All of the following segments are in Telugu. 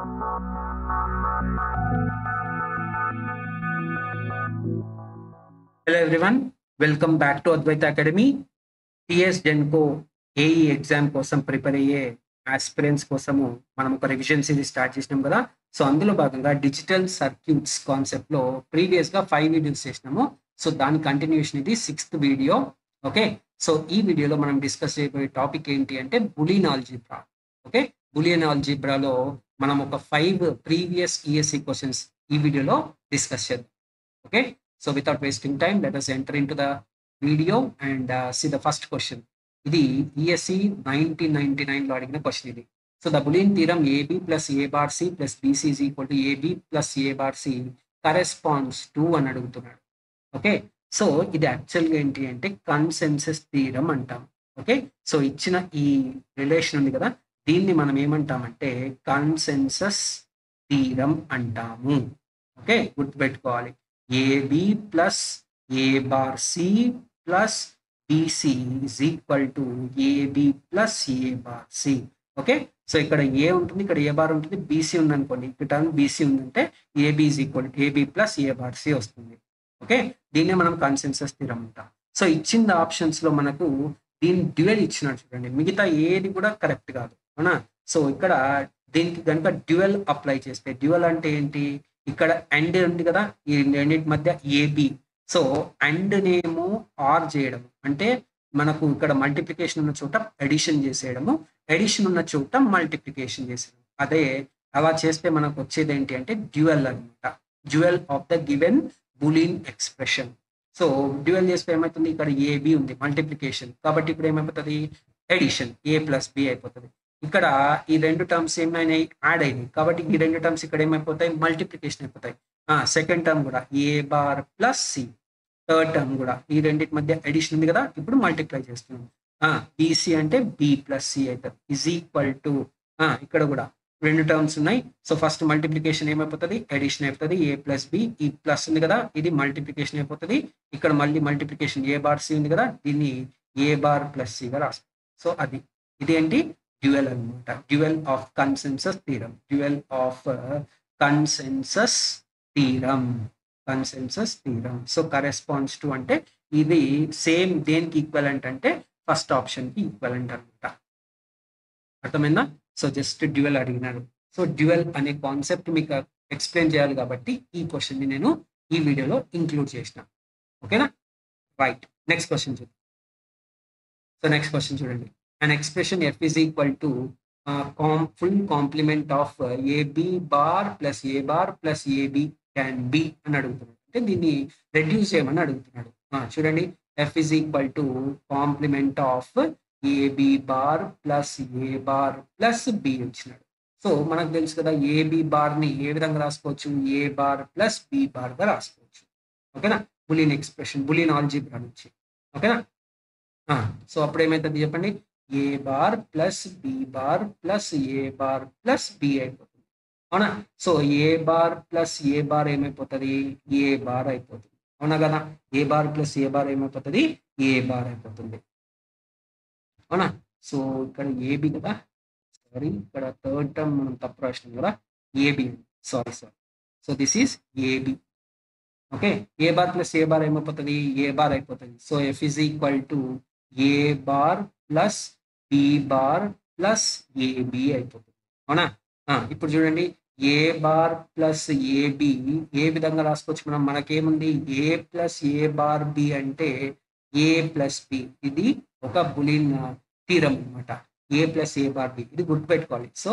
Hello everyone, welcome back to Advaita Academy. TS Genco AE exam కోసం ప్రిపేర్ అయ్యే ఆస్పిరెంట్స్ కోసము మనం ఒక రివిజన్ సిరీస్ స్టార్ట్ చేసినాం కదా. సో అందులో భాగంగా డిజిటల్ సర్క్యూట్స్ కాన్సెప్ట్ లో ప్రీవియస్ గా 5 వీడియోస్ చేసినాము. సో దాని కంటిన్యూషన్ ఇది 6th వీడియో. ఓకే, సో ఈ వీడియోలో మనం డిస్కస్ చేయబోయే టాపిక్ ఏంటి అంటే బులియన్ ఆల్జీబ్రా. ఓకే, బులియన్ ఆల్జీబ్రాలో మనం ఒక 5 ప్రీవియస్ ఈఎస్సి క్వశ్చన్స్ ఈ వీడియోలో డిస్కస్ చేద్దాం. Okay, so without wasting time, let us enter into the video and see the first question. ఇది ESC 1999 లో అడిగిన క్వశ్చన్ ఇది. So the boolean theorem AB plus A bar C plus BC is equal to AB plus A bar C corresponds to అని అడుగుతున్నాడు. ఓకే, సో ఇది యాక్చువల్గా ఏంటి అంటే కన్సెన్సస్ థీరం అంటాం. ఓకే, సో ఇచ్చిన ఈ రిలేషన్ ఉంది కదా, దీన్ని మనం ఏమంటామంటే కన్సెన్సస్ థీరం అంటాము. ఓకే, గుర్తుపెట్టుకోవాలి. AB plus A bar C plus BC is equal to AB plus A bar C. Okay, so ఇక్కడ A ఉంటుంది, ఇక్కడ A బార్ ఉంటుంది, BC ఉంది అనుకోండి, ఇక్కడ టర్మ్ BC ఉందంటే AB is equal to AB plus A bar C వస్తుంది. ఓకే, దీన్నే మనం కన్సెన్సస్ థీరం అంటాం. సో ఇచ్చిన ఆప్షన్స్ లో మనకు దీని డ్యూయల్ ఇచ్చినాడు చూడండి, మిగతా ఏది కూడా కరెక్ట్ కాదు అవునా. సో ఇక్కడ దీనికి కనుక డ్యూయల్ అప్లై చేస్తే, డ్యూయల్ అంటే ఏంటి, ఇక్కడ అండ్ ఉంది కదా, ఈ రెండింటి మధ్య ఏబి. సో అండ్ నేమో ఆర్ చేయడం అంటే మనకు ఇక్కడ మల్టిప్లికేషన్ ఉన్న చోట ఎడిషన్ చేసేయడము, ఎడిషన్ ఉన్న చోట మల్టిప్లికేషన్ చేసేయడం. అదే అలా చేస్తే మనకు వచ్చేది ఏంటి అంటే డ్యూయల్ అనమాట, dual of the given boolean expression. So dual చేస్తే ఏమవుతుంది, ఇక్కడ ఏబి ఉంది మల్టిప్లికేషన్, కాబట్టి ఇప్పుడు ఏమైపోతుంది ఎడిషన్, ఏ ప్లస్ బి అయిపోతుంది. ఇక్కడ ఈ రెండు టర్మ్స్ ఏమైనాయి యాడ్ అయినాయి, కాబట్టి ఈ రెండు టర్మ్స్ ఇక్కడ ఏమైపోతాయి మల్టిప్లికేషన్ అయిపోతాయి. సెకండ్ టర్మ్ కూడా A bar plus C, third term కూడా ఈ రెండింటి మధ్య ఎడిషన్ ఉంది కదా, ఇప్పుడు మల్టిప్లై చేస్తున్నాం. బీసీ అంటే బి ప్లస్ సి అవుతుంది ఇజ్ ఈక్వల్ టు, ఇక్కడ కూడా రెండు టర్మ్స్ ఉన్నాయి. సో ఫస్ట్ మల్టిప్లికేషన్ ఏమైపోతుంది ఎడిషన్ అయిపోతుంది, ఏ ప్లస్ బి, ఈ ప్లస్ ఉంది కదా ఇది మల్టిప్లికేషన్ అయిపోతుంది. ఇక్కడ మళ్ళీ మల్టిప్లికేషన్ ఏ బార్ సి ఉంది కదా, దీన్ని ఏ బార్ ప్లస్ సిగా రాస్తాం. సో అది ఇదేంటి డ్యూయల్ అనమాట, dual of consensus theorem, dual of consensus theorem, consensus theorem. So corresponds to అంటే ఇది సేమ్ దేనికి ఈక్వలెంట్ అంటే ఫస్ట్ ఆప్షన్ కి ఈక్వలెంట్ అనమాట. అర్థమైందా? సో జస్ట్ డ్యూయల్ అడిగినారు. సో డ్యూయల్ అనే కాన్సెప్ట్ మీకు ఎక్స్ప్లెయిన్ చేయాలి కాబట్టి ఈ క్వశ్చన్ ని నేను ఈ వీడియోలో ఇంక్లూడ్ చేసిన. ఓకేనా, రైట్. నెక్స్ట్ క్వశ్చన్ చూద్దాం. సో నెక్స్ట్ క్వశ్చన్ చూడండి, an expression f is equal to full complement of ab bar plus a bar plus ab can be అని అడుగుతున్నాడు. అంటే దీన్ని రెడ్యూస్ చేయమని అడుగుతున్నాడు. చూడండి, f is equal to complement of ab bar plus a bar plus b ఇచ్చినాడు. సో మనకు తెలుసు కదా ab బార్ ని ఏ విధంగా రాసుకోవచ్చు, a bar plus b bar గా రాసుకోవచ్చు. ఓకేనా, బులియన్ ఎక్స్ప్రెషన్, బులియన్ ఆల్జీబ్రా నుంచి. ఓకేనా, సో అప్పుడు ఏమైతుంది చెప్పండి, A bar plus B bar plus A bar plus B అయిపోతుంది అవునా. So A bar plus A bar ఏమైపోతుంది ఏ బార్ అయిపోతుంది అవునా కదా. A bar plus A bar ఏమైపోతుంది ఏ బార్ అయిపోతుంది అవునా. సో ఇక్కడ ఏబి కదా, సారీ ఇక్కడ థర్డ్ టర్మ్ మనం తప్పు రాసినాం కదా, AB, sorry. So this is AB. Okay, A bar plus A bar ఏమైపోతుంది ఏ బార్ అయిపోతుంది. So F is equal to A bar plus B bar plus AB అయిపోతుంది అవునా. ఇప్పుడు చూడండి, ఏ బార్ ప్లస్ ఏబి ఏ విధంగా రాసుకోవచ్చు మనం, మనకేముంది A plus A bar B అంటే ఏ ప్లస్ బి. ఇది ఒక బులియన్ థీరం అనమాట, A plus A bar B, ఇది గుర్తుపెట్టుకోవాలి. సో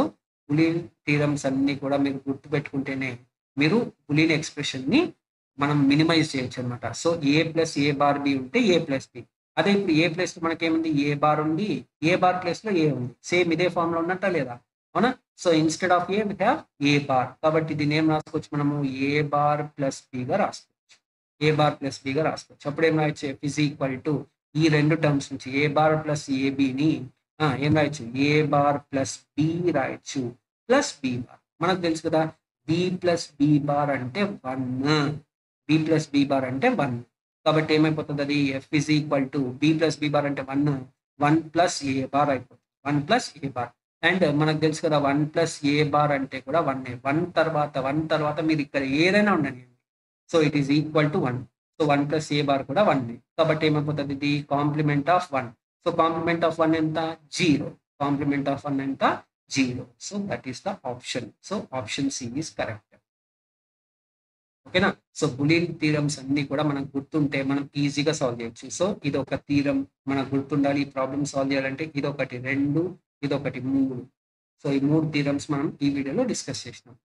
బులియన్ థీరమ్స్ అన్ని కూడా మీరు గుర్తుపెట్టుకుంటేనే మీరు బులియన్ ఎక్స్ప్రెషన్ ని మనం మినిమైజ్ చేయొచ్చు అనమాట. So A plus A bar B ఉంటే ఏ ప్లస్ బి. అదే ఇప్పుడు ఏ ప్లేస్ లో మనకేముంది ఏ బార్ ఉంది, ఏ బార్ ప్లేస్ లో ఏ ఉంది, సేమ్ ఇదే ఫామ్ లో ఉన్నట్టా లేదా అవునా. So instead of A we have A bar, కాబట్టి దీన్ని ఏం రాసుకోవచ్చు మనము ఏ బార్ ప్లస్ బిగా రాసుకోవచ్చు, ఏ బార్ ప్లస్ బిగా రాసుకోవచ్చు. అప్పుడు ఏం రాయొచ్చు, ఎఫ్ ఇజ్ ఈక్వల్ టు ఈ రెండు టర్మ్స్ నుంచి ఏ బార్ ప్లస్ ఏబిని ఏం రాయొచ్చు ఏ బార్ ప్లస్ బి రాయొచ్చు ప్లస్ బి బార్. మనకు తెలుసు కదా బి ప్లస్ బి బార్ అంటే 1, బి ప్లస్ బి బార్ అంటే 1, కాబట్టి ఏమైపోతుంది అది F is equal to B plus B bar అంటే 1 ప్లస్ ఏ బార్ అయిపోతుంది, 1 ప్లస్ ఏ బార్. అండ్ మనకు తెలుసు కదా 1 ప్లస్ ఏ బార్ అంటే కూడా 1 1 తర్వాత మీరు ఇక్కడ ఏదైనా ఉండని, so it is equal to 1. So 1 plus A bar కూడా 1 కాబట్టి ఏమైపోతుంది, ఇది complement of 1. So complement of 1 ఎంత, 0. కాంప్లిమెంట్ ఆఫ్ 1 ఎంత, 0. So that is the option. So option C is correct. ఓకేనా. సో బులియన్ థీరమ్స్ అన్ని కూడా మనకు గుర్తుంటే మనం ఈజీగా సాల్వ్ చేయొచ్చు. సో ఇది ఒక థీరం మనకు గుర్తుండాలి. ఈ ప్రాబ్లమ్ సాల్వ్ చేయాలంటే ఇదొకటి 2, ఇదొకటి 3. సో ఈ 3 థీరమ్స్ మనం ఈ వీడియోలో డిస్కస్ చేసినాం.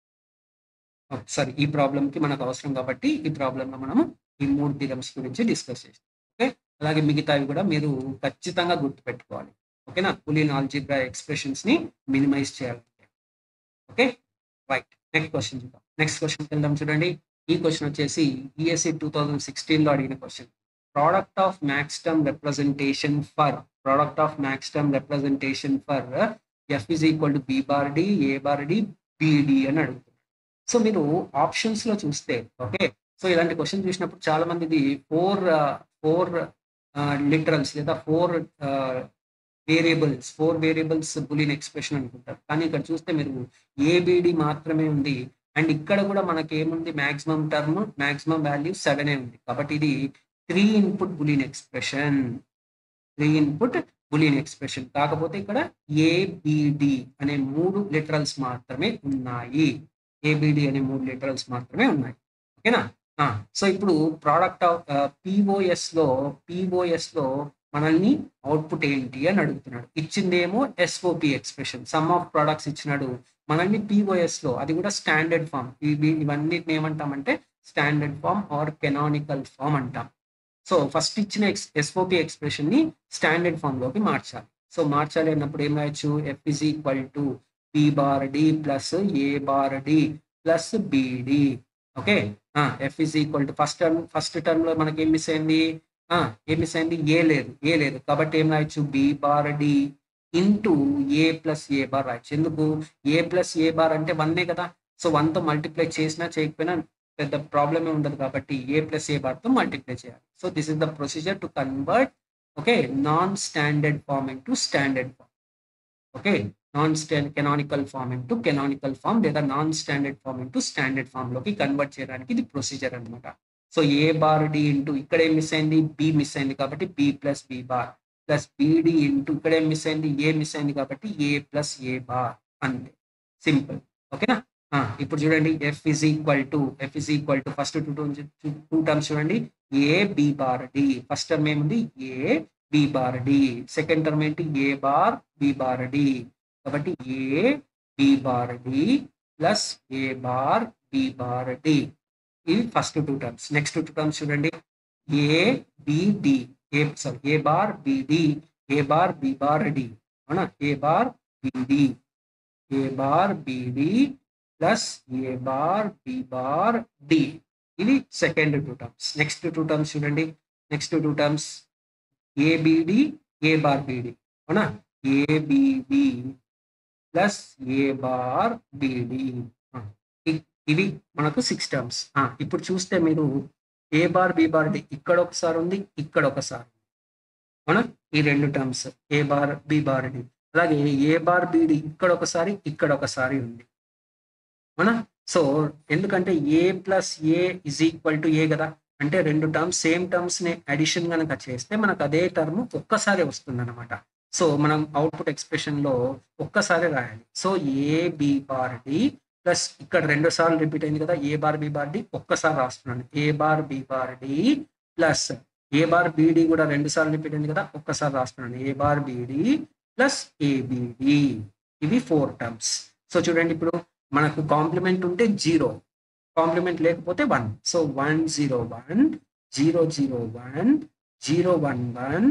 సారీ, ఈ ప్రాబ్లంకి మనకు అవసరం కాబట్టి ఈ ప్రాబ్లంలో మనము ఈ 3 థీరమ్స్ గురించి డిస్కస్ చేసినాం. ఓకే, అలాగే మిగతావి కూడా మీరు ఖచ్చితంగా గుర్తుపెట్టుకోవాలి. ఓకేనా, బులియన్ ఆల్జీబ్రా ఎక్స్ప్రెషన్స్ ని మినిమైజ్ చేయాలంటే. ఓకే రైట్, నెక్స్ట్ క్వశ్చన్కి వెళ్దాం. చూడండి, ఈ క్వశ్చన్ వచ్చేసి ఈఎస్సి 2016లో అడిగిన question. Product of maxterm representation for F is equal to B bar D, A bar D, BD అని అడుగుతున్నారు. సో మీరు ఆప్షన్స్ లో చూస్తే, ఓకే, సో ఇలాంటి క్వశ్చన్ చూసినప్పుడు చాలా మంది ఇది ఫోర్ లిటరల్స్ లేదా ఫోర్ వేరియబుల్స్ బులియన్ ఎక్స్ప్రెషన్ అనుకుంటారు. కానీ ఇక్కడ చూస్తే మీరు ఏబిడి మాత్రమే ఉంది. అండ్ ఇక్కడ కూడా మనకి ఏముంది, మాక్సిమం వాల్యూ 7 ఉంది. కాబట్టి ఇది 3 ఇన్పుట్ బులియన్ ఎక్స్ప్రెషన్. కాకపోతే ఇక్కడ ఏబిడి అనే 3 లిటరల్స్ మాత్రమే ఉన్నాయి. ఓకేనా. సో ఇప్పుడు ప్రోడక్ట్ ఆఫ్ పిఓఎస్ లో మనల్ని అవుట్పుట్ ఏంటి అని అడుగుతున్నాడు. ఇచ్చిందేమో SOP expression, sum of products ఇచ్చినాడు. మనల్ని పిఓఎస్ లో, అది కూడా స్టాండర్డ్ ఫామ్. ఇవన్నిటిని ఏమంటామంటే standard form or canonical form అంటాం. సో ఫస్ట్ ఇచ్చిన ఎస్ఓపి ఎక్స్ప్రెషన్ ని స్టాండర్డ్ ఫామ్ లోకి మార్చాలి. సో మార్చాలి అన్నప్పుడు ఏం రాయొచ్చు, F is equal to B bar D plus A bar D plus BD. Okay, F is equal to first term లో మనకి ఏం మిస్ అయింది, ఏ లేదు. కాబట్టి ఏం రాయొచ్చు, B bar D into A plus A bar రాయొచ్చు. ఎందుకు, ఏ ప్లస్ ఏ బార్ అంటే 1 కదా. సో 1తో మల్టిప్లై చేసినా చేయకపోయినా పెద్ద ప్రాబ్లమే ఉండదు. కాబట్టి ఏ ప్లస్ ఏ బార్తో మల్టిప్లై చేయాలి. So this is the procedure to convert, okay, non standard form into standard form. Okay, canonical form లేదా non standard form into standard form లోకి కన్వర్ట్ చేయడానికి ఇది ప్రొసీజర్ అనమాట. So A bar D into ఇక్కడ ఏం మిస్ అయింది, బి మిస్ అయింది కాబట్టి B plus B bar plus BD into ఇక్కడ ఏం మిస్ అయింది, ఏ మిస్ అయింది కాబట్టి ఏ ప్లస్ ఏ బార్. అంతే, సింపుల్. ఓకేనా. ఇప్పుడు చూడండి, F is equal to first two terms చూడండి, A B bar D. First term ఏముంది, A B bar D. Second term ఏంటి, A bar B bar D. కాబట్టి A B bar D plus A bar B bar D. ఇవి ఫస్ట్ 2 టర్మ్స్. నెక్స్ట్ 2 టర్మ్స్ చూడండి, A BD, A bar BD, A bar B bar D. అవునా, A bar BD plus A bar B bar D. ఇది సెకండ్ 2 టర్మ్స్. నెక్స్ట్ 2 టర్మ్స్ చూడండి, ఏబిడి, ఏ బార్ బిడి. అవునా, ABD plus A bar BD. ఇవి మనకు 6 టర్మ్స్. ఇప్పుడు చూస్తే మీరు A bar B bar D ఇక్కడ ఒకసారి ఉంది, ఇక్కడ ఒకసారి. అవునా, ఈ 2 terms A bar B bar D. అలాగే ఏ బార్ బిడి ఇక్కడ ఒకసారి ఉంది. అవునా. సో ఎందుకంటే A plus A is equal to A కదా, అంటే 2 టర్మ్స్ సేమ్ టర్మ్స్ ని అడిషన్ కనుక చేస్తే మనకు అదే టర్మ్ ఒక్కసారి వస్తుంది అనమాట. సో మనం అవుట్పుట్ ఎక్స్ప్రెషన్ లో ఒక్కసారి రాయాలి. So A B bar D plus ఇక్కడ 2 సార్లు రిపీట్ అయింది కదా, A bar B bar D ఒక్కసారి రాస్తున్నాను, A bar B bar D plus A bar BD కూడా 2 సార్లు రిపీట్ అయింది కదా, ఒక్కసారి రాస్తున్నాను, A bar BD plus ABD. ఇవి 4 టర్మ్స్. సో చూడండి, ఇప్పుడు మనకు కాంప్లిమెంట్ ఉంటే 0, కాంప్లిమెంట్ లేకపోతే 1. సో 1 0 1 0 0 1 0 1 1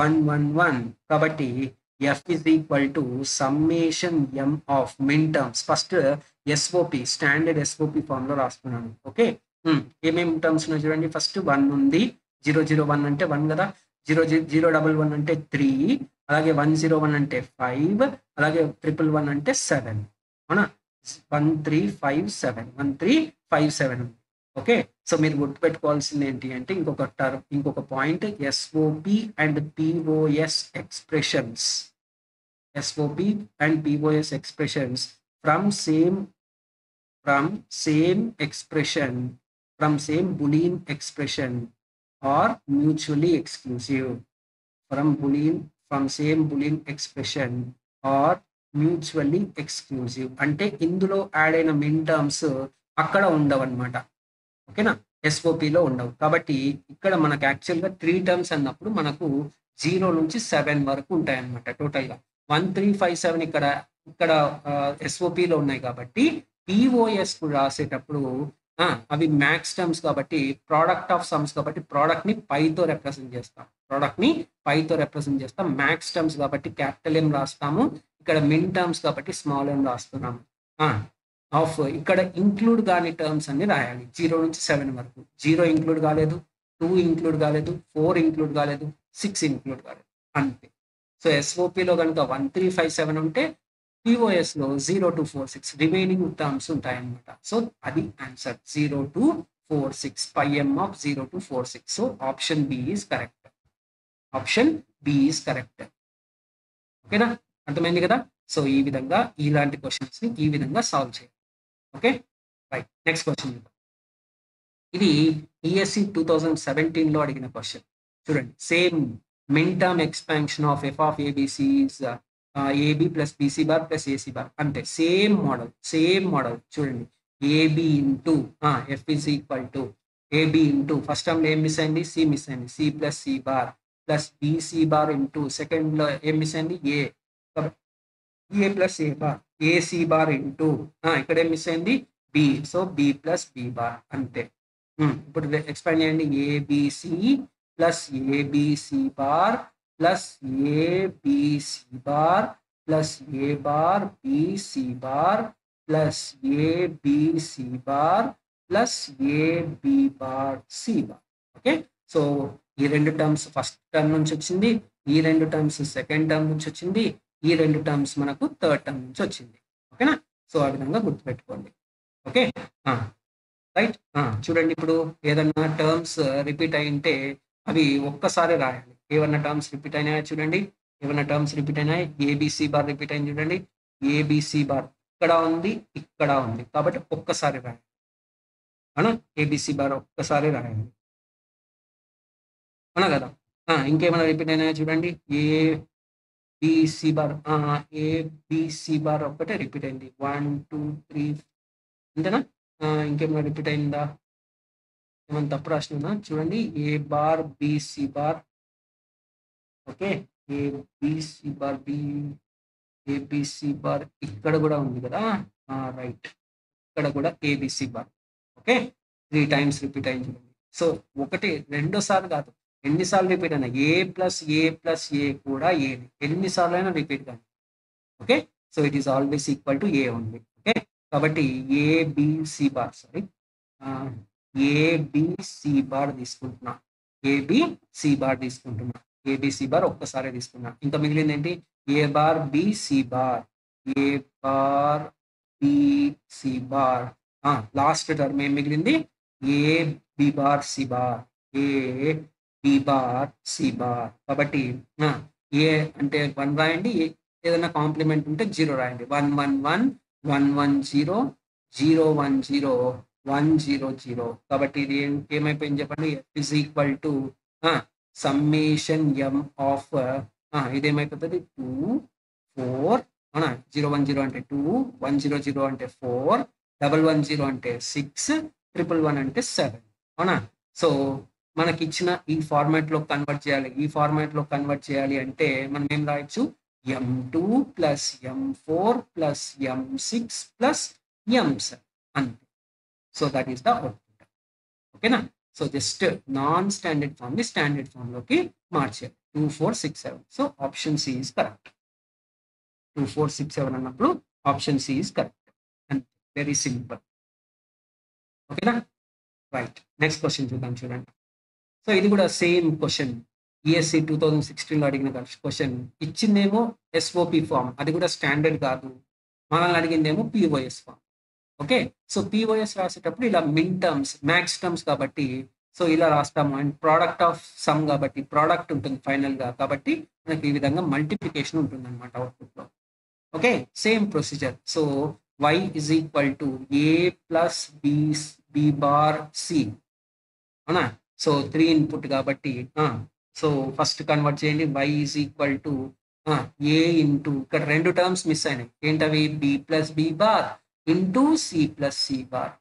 1 1 1. కాబట్టి F is equal to summation M of min terms. First SOP standard SOP form లో రాస్తున్నాను. ఓకే, ఏమేమి టర్మ్స్ ఉన్నాయి చూడండి. ఫస్ట్ 1 ఉంది, 0 0 1 అంటే 1 కదా, 0 0 1 1 అంటే 3, అలాగే 1 0 1 అంటే 5, అలాగే 1 1 1 అంటే 7. అవునా, 1 3 5 7 1 3 5 7. ఓకే, సో మీరు గుర్తుపెట్టుకోవాల్సింది ఏంటి అంటే ఇంకొక point, SOP and POS expressions. SOP and POS expressions from same expression, from same Boolean expression are mutually exclusive. From same Boolean expression or mutually exclusive అంటే ఇందులో యాడ్ అయిన మిన్ టర్మ్స్ అక్కడ ఉండవు అనమాట. ఓకేనా, ఎస్ఓపిలో ఉండవు. కాబట్టి ఇక్కడ మనకు యాక్చువల్గా 3 టర్మ్స్ అన్నప్పుడు మనకు 0 నుంచి 7 వరకు ఉంటాయి అనమాట. టోటల్గా 1357 ఇక్కడ ఎస్ఓపిలో ఉన్నాయి. కాబట్టి పిఓఎస్ రాసేటప్పుడు అవి మ్యాక్స్ టర్మ్స్ కాబట్టి ప్రోడక్ట్ ఆఫ్ సమ్స్ కాబట్టి ప్రోడక్ట్ని పైతో రిప్రజెంట్ చేస్తాం. మ్యాక్స్ టర్మ్స్ కాబట్టి క్యాపిటల్ ఎం రాస్తాము. ఇక్కడ మిన్ టర్మ్స్ కాబట్టి స్మాల్ ఎం రాస్తున్నాము. ఆఫ్ ఇక్కడ ఇంక్లూడ్ కాని టర్మ్స్ అన్ని రాయాలి 0 నుంచి 7 వరకు. 0 ఇంక్లూడ్ కాలేదు, 2 ఇంక్లూడ్ కాలేదు, 4 ఇంక్లూడ్ కాలేదు, 6 ఇంక్లూడ్ కాలేదు, అంతే. సో ఎస్ఓపిలో కనుక 1357 ఉంటే పిఓఎస్లో 0 to 46 రిమైనింగ్ టర్మ్స్ ఉంటాయన్నమాట. సో అది answer 0 to 46 πm of 0 to 46. So option B is correct. ఓకేనా, అర్థమైంది కదా. సో ఈ విధంగా ఇలాంటి క్వశ్చన్స్ ని ఈ విధంగా సాల్వ్ చేయాలి. Okay, right. నెక్స్ట్ క్వశ్చన్ ఇది ఈఎస్సి 2017లో అడిగిన క్వశ్చన్. చూడండి, same min term expansion of F of ABC AB plus BC bar plus AC bar, అంటే సేమ్ మోడల్. చూడండి, AB into F is equal to AB into first term లో ఏం మిస్ అయింది, సి మిస్ అయింది, C plus C bar plus BC bar into second లో ఏం మిస్ అయింది, A plus A bar, AC bar into ఇక్కడ ఏం మిస్ అయింది, B, so B plus B bar, అంతే. ఇప్పుడు ఎక్స్పాండ్ చేయండి, ABC plus ABC bar plus ABC bar plus A bar BC bar plus ABC bar plus AB bar C bar. Okay, so ఈ రెండు టర్మ్స్ ఫస్ట్ టర్మ్ నుంచి వచ్చింది, ఈ రెండు టర్మ్స్ సెకండ్ టర్మ్ నుంచి వచ్చింది, ఈ రెండు టర్మ్స్ మనకు థర్డ్ టర్మ్ నుంచి వచ్చింది. ఓకేనా, సో ఆ విధంగా గుర్తుపెట్టుకోండి. Okay, right. చూడండి, ఇప్పుడు ఏదన్నా టర్మ్స్ రిపీట్ అయింటే అవి ఒక్కసారి రాయాలి. ఏమన్నా టర్మ్స్ రిపీట్ అయినాయా చూడండి, ఏమన్నా టర్మ్స్ రిపీట్ అయినాయి, ఏబిసి బార్ రిపీట్ అయింది చూడండి, ఏబిసి బార్ ఇక్కడ ఉంది, ఇక్కడ ఉంది, కాబట్టి ఒక్కసారి రాయాలి. అవునా, ఏబిసి బార్ ఒక్కసారి రాయాలి, అవునా కదా. ఇంకేమైనా రిపీట్ అయినాయా చూడండి, ఏబిసి బార్ ఒక్కటే రిపీట్ అయింది, 1 2 3 అంతేనా. ఇంకేమైనా రిపీట్ అయిందా, ఏమైనా తప్పు రాసినా చూడండి, A bar BC bar, okay, ABC bar ABC bar ఇక్కడ కూడా ఉంది కదా, రైట్, ఇక్కడ కూడా ABC bar. Okay, 3 times repeat అయింది చూడండి. సో ఒకటి రెండోసారి కాదు, ఎన్నిసార్లు రిపీట్ అయినా ఏ ప్లస్ ఏ కూడా ఏ ఎన్నిసార్లు అయినా రిపీట్ కానీ. Okay, so it is always equal to A ఉంది. ఓకే, కాబట్టి ఏబిసి బార్ ఏబిసి బార్ తీసుకుంటున్నా, ఏబిసి బార్ ఒక్కసారి తీసుకున్నా. ఇంకా మిగిలింది ఏంటి, A bar BC bar, last term ఏం మిగిలింది, A B bar C bar. కాబట్టి ఏ అంటే 1 రాయండి, ఏదైనా కాంప్లిమెంట్ ఉంటే 0 రాయండి, 1 1 1 1 1 0 0 1 0 1 0 0. కాబట్టి ఇది ఏమైపోయింది చెప్పండి, F is equal to summation M of ఇదేమైపోతుంది 2 4 అవునా, 0 1 0 అంటే 2, 1 0 0 అంటే 4, 1 1 0 అంటే 6, 1 1 1 అంటే 7. అవునా, సో మనకి ఇచ్చిన ఈ ఫార్మాట్ లో కన్వర్ట్ చేయాలి అంటే మనం ఏం రాయొచ్చు, m2 plus m4 plus m6 plus m7 అంతే. So that is the output. ఓకేనా, so just non standard form ని స్టాండర్డ్ ఫామ్ లోకి మార్చాలి, 2 4 6 7. So option C is correct. 2 4 6 7 అన్నప్పుడు option C is correct, and very simple. ఓకేనా, రైట్. నెక్స్ట్ క్వశ్చన్ చూద్దాం, చూడండి. సో ఇది కూడా సేమ్ క్వశ్చన్, ఈఎస్సి 2016లో అడిగిన క్వశ్చన్. ఇచ్చిందేమో ఎస్ఓపి ఫామ్, అది కూడా స్టాండర్డ్ కాదు. మనల్ని అడిగిందేమో POS form. Okay, so POS రాసేటప్పుడు ఇలా మిన్ టర్మ్స్ మ్యాక్స్ టర్మ్స్ కాబట్టి సో ఇలా రాస్తాము. అండ్ ప్రోడక్ట్ ఆఫ్ సమ్ కాబట్టి ప్రోడక్ట్ ఉంటుంది ఫైనల్ గా, కాబట్టి మనకి ఈ విధంగా మల్టిప్లికేషన్ ఉంటుంది అనమాట అవుట్పుట్ లో. Okay, same procedure. So y is equal to a plus b bar c, అవునా? సో 3 ఇన్పుట్ కాబట్టి సో ఫస్ట్ కన్వర్ట్ చేయండి. y is equal to a into, ఇక్కడ రెండు టర్మ్స్ మిస్ అయినాయి, ఏంటవి? b plus b bar into c plus c bar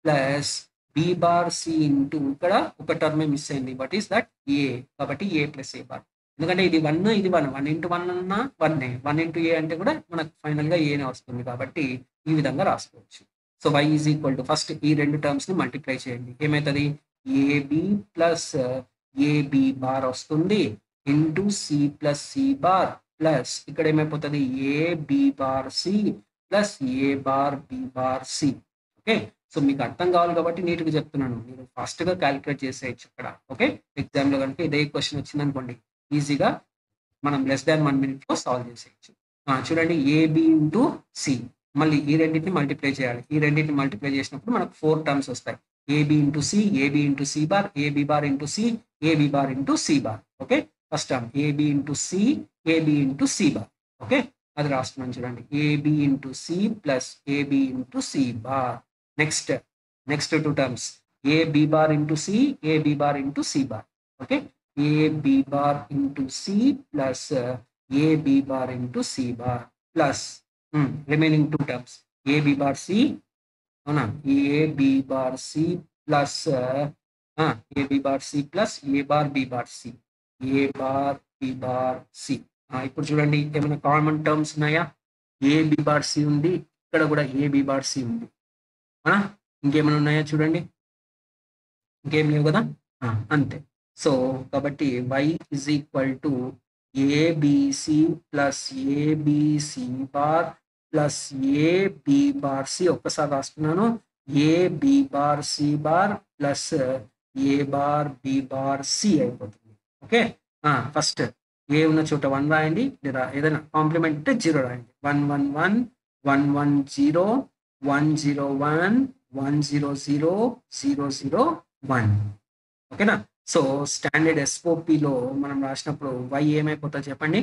plus b bar c into, ఇక్కడ ఒక టర్మే మిస్ అయింది, బట్ ఈస్ దట్ a, కాబట్టి a ప్లస్ a బార్. ఎందుకంటే ఇది 1 ఇది 1, 1 ఇంటూ 1 అన్నా 1, 1 ఇంటూ a అంటే కూడా మనకు ఫైనల్ గా ఏనే వస్తుంది, కాబట్టి ఈ విధంగా రాసుకోవచ్చు. So y is equal to, first ఈ రెండు టర్మ్స్ ని మల్టిప్లై చేయండి, ఏమవుతుంది? ఏబి ప్లస్ ఏబి బార్ వస్తుంది into C plus C bar plus ఇక్కడ ఏమైపోతుంది? AB bar C plus A bar B bar C. Okay, so మీకు అర్థం కావాలి కాబట్టి నీట్గా చెప్తున్నాను, మీరు ఫాస్ట్ గా క్యాలిక్యులేట్ చేసేయచ్చు ఇక్కడ. ఓకే, ఎగ్జామ్ లో కనుక ఇదే క్వశ్చన్ వచ్చింది అనుకోండి, ఈజీగా మనం లెస్ దాన్ 1 minute లో సాల్వ్ చేసేయచ్చు. చూడండి, ఏబి ఇంటూ సి, మళ్ళీ ఈ రెండింటిని మల్టిప్లై చేయాలి. ఈ రెండింటిని మల్టిప్లై చేసినప్పుడు మనకు 4 టర్మ్స్ వస్తాయి. AB into C, AB into C bar, AB bar into C, AB bar into C bar. Okay, first term AB into C, AB into C bar. Okay, అది రాస్తున్నాను చూడండి, AB into C plus AB into C bar. Next 2 terms, AB bar into C, AB bar into C bar. Okay, AB bar into C plus AB bar into C bar plus remaining 2 terms, AB bar C, అవునా? AB bar C plus AB bar C plus A bar B bar C, A bar B bar C. ఇప్పుడు చూడండి, ఏమైనా కామన్ టర్మ్స్ ఉన్నాయా? ఏబి బార్ సి ఉంది, ఇక్కడ కూడా ఏబి బార్ సి ఉంది, ఇంకేమైనా ఉన్నాయా చూడండి? ఇంకేం లేవు కదా, అంతే. సో కాబట్టి y is equal to ABC plus ABC bar plus AB bar C, ఒక్కసారి రాస్తున్నాను, AB bar C bar plus A bar B bar C అయిపోతుంది. ఓకే, ఫస్ట్ ఏ ఉన్న చోట 1 రాయండి, లేదా ఏదైనా కాంప్లిమెంట్ ఉంటే 0 రాయండి. 1 1 1 1 1 0 1 0 1 1 0 0 0 0 1. ఓకేనా? సో స్టాండర్డ్ ఎస్ఓపిలో మనం రాసినప్పుడు y ఏమైపోతుందో చెప్పండి.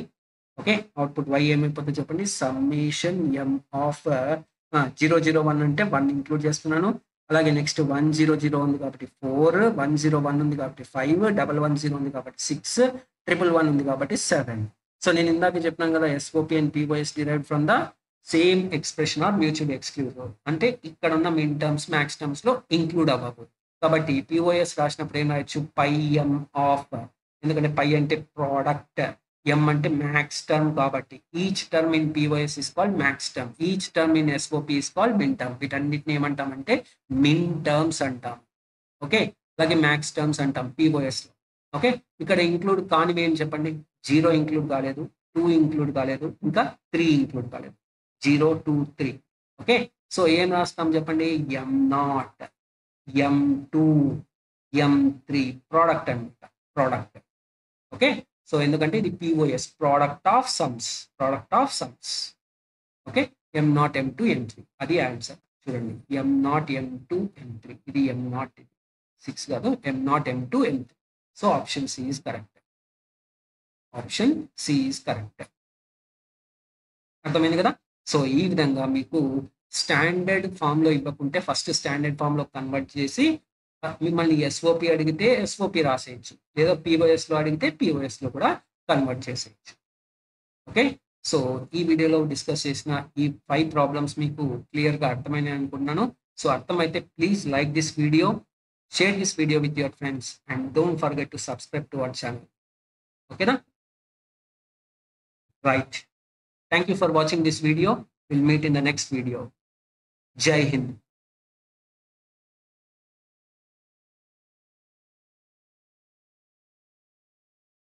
ఓకే, అవుట్పుట్ y ఏమైపోతుందో చెప్పండి. సమ్మేషన్ m ఆఫ్ 001 అంటే 1 ఇంక్లూడ్ చేస్తున్నాను. అలాగే నెక్స్ట్ 100 ఉంది కాబట్టి 4, 101 ఉంది కాబట్టి 5, 110 ఉంది కాబట్టి 6, 111 ఉంది కాబట్టి 7. సో నేను ఇందాక చెప్పినాను కదా, SOP and POS derived from the same expression are mutual exclusive. అంటే ఇక్కడ ఉన్న మిన్ టర్మ్స్ మ్యాక్స్ టర్మ్స్ లో ఇంక్లూడ్ అవ్వవు. కాబట్టి పిఓఎస్ రాసినప్పుడు ఏం రాయొచ్చు? పై ఎం ఆఫ్, ఎందుకంటే పై అంటే ప్రోడక్ట్, ఎం అంటే మ్యాక్స్ టర్మ్, కాబట్టి each term in POS is called max term, each term in SOP is called min term. వీటన్నిటిని ఏమంటామంటే మిన్ టర్మ్స్ అంటాం. ఓకే, అలాగే మ్యాక్స్ టర్మ్స్ అంటాం పిఓఎస్ లో. ఓకే, ఇక్కడ ఇంక్లూడ్ కానివి ఏం చెప్పండి? 0 ఇంక్లూడ్ కాలేదు, 2 ఇంక్లూడ్ కాలేదు, ఇంకా 3 ఇంక్లూడ్ కాలేదు. 0 2 3. ఓకే, సో ఏం రాస్తాం చెప్పండి? M0, M2, M3 ప్రోడక్ట్ అనమాట, ప్రోడక్ట్. ఓకే, సో ఎందుకంటే ఇది POS, product of sums, product of sums. Okay, M0 M2 M3, అది ఆన్సర్. చూడండి, M0 M2 M3, ఇది M0, ఇది 6 కాదు, M0 M2 M3. So option C is correct, option C is correct. అర్థమైంది కదా? సో ఈ విధంగా మీకు స్టాండర్డ్ ఫామ్ లో ఇవ్వకుంటే ఫస్ట్ స్టాండర్డ్ ఫామ్ లో కన్వర్ట్ చేసి మిమ్మల్ని ఎస్ఓపి అడిగితే ఎస్ఓపి రాసేయచ్చు, లేదా పిఓఎస్ లో అడిగితే పిఓఎస్ లో కూడా కన్వర్ట్ చేసేయచ్చు. ఓకే, సో ఈ వీడియోలో డిస్కస్ చేసిన ఈ 5 ప్రాబ్లమ్స్ మీకు క్లియర్ గా అర్థమైనాయి అనుకుంటున్నాను. సో అర్థమైతే please like this video, share this video with your friends and don't forget to subscribe to our channel. ఓకేనా? Right. Thank you for watching this video. We'll meet in the next video. Jai Hind.